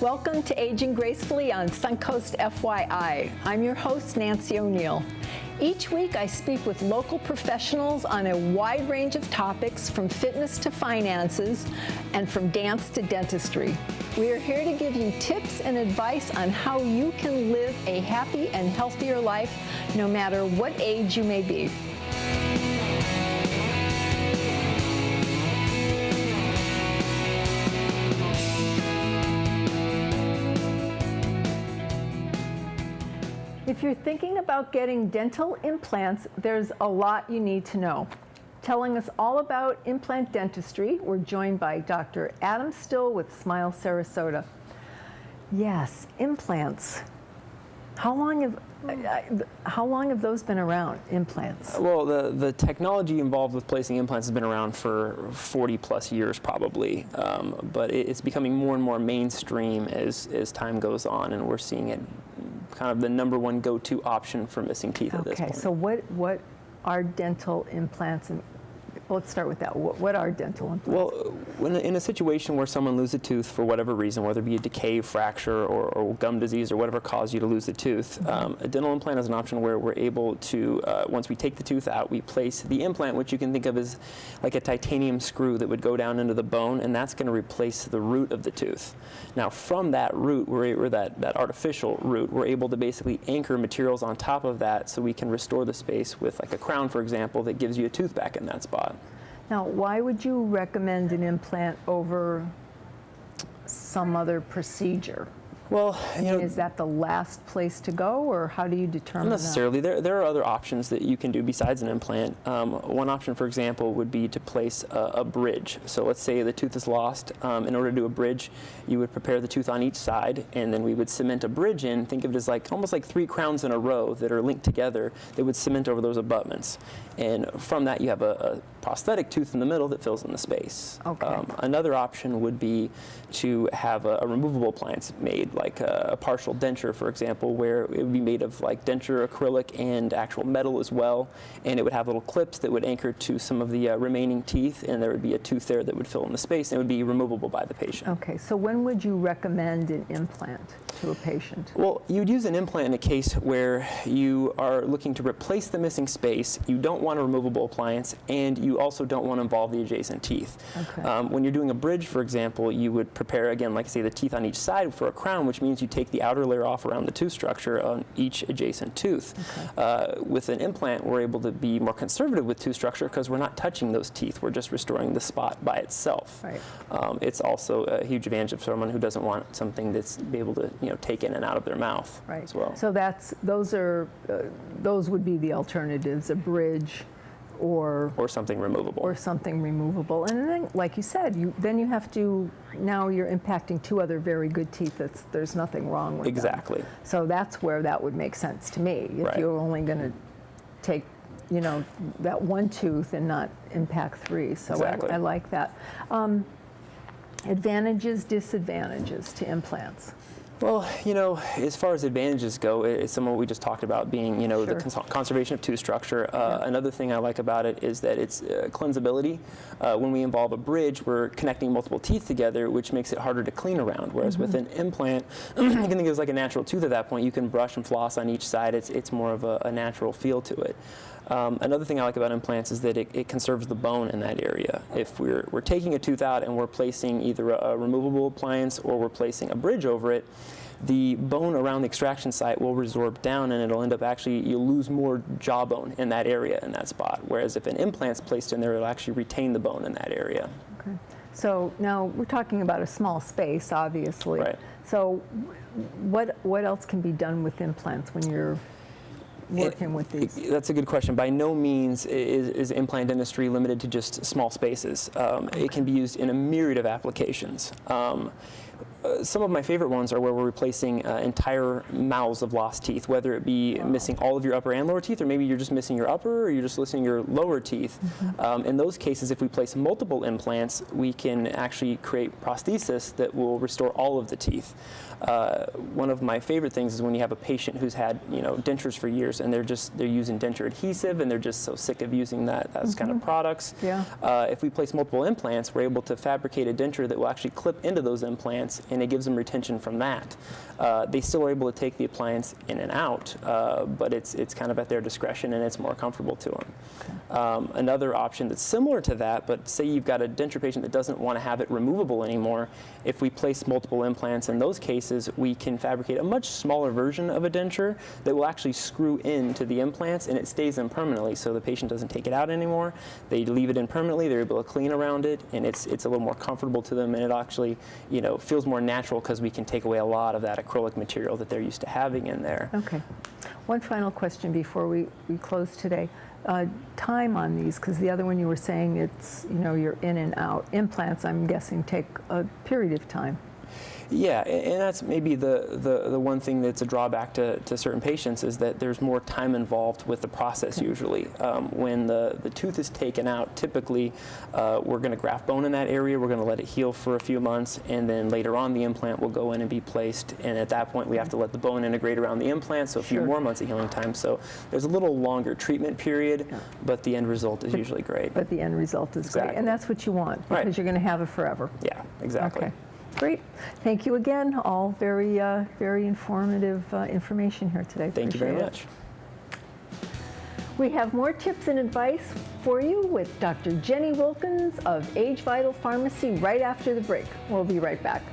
Welcome to Aging Gracefully on Suncoast FYI. I'm your host, Nancy O'Neill. Each week I speak with local professionals on a wide range of topics, from fitness to finances and from dance to dentistry. We are here to give you tips and advice on how you can live a happy and healthier life no matter what age you may be. If you're thinking about getting dental implants, there's a lot you need to know. Telling us all about implant dentistry, we're joined by Dr. Adam Still with Smile Sarasota. Yes, implants. How long have those been around, implants? Well, the technology involved with placing implants has been around for 40 plus years probably, but it's becoming more and more mainstream as time goes on, and we're seeing it kind of the number one go-to option for missing teeth at this point. Okay, so what are dental implants? And let's start with that. What are dental implants? Well, when in a situation where someone loses a tooth for whatever reason, whether it be a decay, fracture, or gum disease, or whatever caused you to lose the tooth, a dental implant is an option where we're able to, once we take the tooth out, we place the implant, which you can think of as like a titanium screw that would go down into the bone, and that's going to replace the root of the tooth. Now, from that root, or that artificial root, we're able to basically anchor materials on top of that so we can restore the space with, like a crown, for example, that gives you a tooth back in that spot. Now, why would you recommend an implant over some other procedure? Well, is that the last place to go, or how do you determine not necessarily. There are other options that you can do besides an implant. One option, for example, would be to place a bridge. So let's say the tooth is lost. In order to do a bridge, you would prepare the tooth on each side, and then we would cement a bridge in. Think of it as almost like 3 crowns in a row that are linked together. They would cement over those abutments. And from that, you have a prosthetic tooth in the middle that fills in the space. Okay. Another option would be to have a removable appliance made, like a partial denture, for example, where it would be made of like denture, acrylic, and actual metal as well. And it would have little clips that would anchor to some of the remaining teeth, and there would be a tooth there that would fill in the space, and it would be removable by the patient. Okay, so when would you recommend an implant to a patient? Well, you'd use an implant in a case where you are looking to replace the missing space, you don't want a removable appliance, and you also don't want to involve the adjacent teeth. Okay. When you're doing a bridge, for example, you would prepare, again, like I say, the teeth on each side for a crown, which means you take the outer layer off around the tooth structure on each adjacent tooth. Okay. With an implant, we're able to be more conservative with tooth structure because we're not touching those teeth. We're just restoring the spot by itself. Right. It's also a huge advantage of someone who doesn't want something that's be able to take in and out of their mouth as well. So those would be the alternatives: a bridge, or something removable. And then, like you said, you have to, now you're impacting 2 other very good teeth. There's nothing wrong with exactly. them. So that's where that would make sense to me. If right. you're only going to take, that 1 tooth and not impact 3. So exactly. I like that. Advantages, disadvantages to implants. Well, as far as advantages go, it's some of what we just talked about, being, Sure. the conservation of tooth structure. Another thing I like about it is that it's cleansability. When we involve a bridge, we're connecting multiple teeth together, which makes it harder to clean around. Whereas with an implant, you can think of it as like a natural tooth at that point. You can brush and floss on each side. It's more of a natural feel to it. Another thing I like about implants is that it conserves the bone in that area. If we're taking a tooth out and we're placing either a removable appliance or we're placing a bridge over it, the bone around the extraction site will resorb down, and it'll end up you'll lose more jawbone in that area, in that spot. Whereas if an implant's placed in there, it'll actually retain the bone in that area. Okay. So now we're talking about a small space, obviously. Right. So what else can be done with implants when you're working with these? That's a good question. By no means is implant dentistry limited to just small spaces. It can be used in a myriad of applications. Some of my favorite ones are where we're replacing entire mouths of lost teeth, whether it be missing all of your upper and lower teeth, or maybe you're just missing your upper, or you're just missing your lower teeth. In those cases, if we place multiple implants, we can actually create prosthesis that will restore all of the teeth. One of my favorite things is when you have a patient who's had dentures for years, and they're using denture adhesive, and they're just so sick of using those kind of products. Yeah. If we place multiple implants, we're able to fabricate a denture that will actually clip into those implants implants, and it gives them retention from that. They still are able to take the appliance in and out, but it's kind of at their discretion, and it's more comfortable to them. Okay. Another option that's similar to that, but say you've got a denture patient that doesn't want to have it removable anymore, if we place multiple implants, in those cases, we can fabricate a much smaller version of a denture that will actually screw into the implants, and it stays in permanently, so the patient doesn't take it out anymore. They leave it in permanently, they're able to clean around it, and it's a little more comfortable to them, and it actually, you know, feels more natural because we can take away a lot of that acrylic material that they're used to having in there. Okay. One final question before we close today. Time on these, because the other one you were saying it's, you know, you're in and out. Implants, I'm guessing, take a period of time. Yeah, and that's maybe the one thing that's a drawback to certain patients is that there's more time involved with the process usually. When the tooth is taken out, typically we're going to graft bone in that area, we're going to let it heal for a few months, and then later on the implant will go in and be placed, and at that point we have to let the bone integrate around the implant, so a few more months of healing time. So there's a little longer treatment period, but the end result is usually great. But the end result is great, and that's what you want, because you're going to have it forever. Yeah, exactly. Okay. Great. Thank you again. All very, very informative information here today. Thank you very much. We have more tips and advice for you with Dr. Jenny Wilkins of Age Vital Pharmacy right after the break. We'll be right back.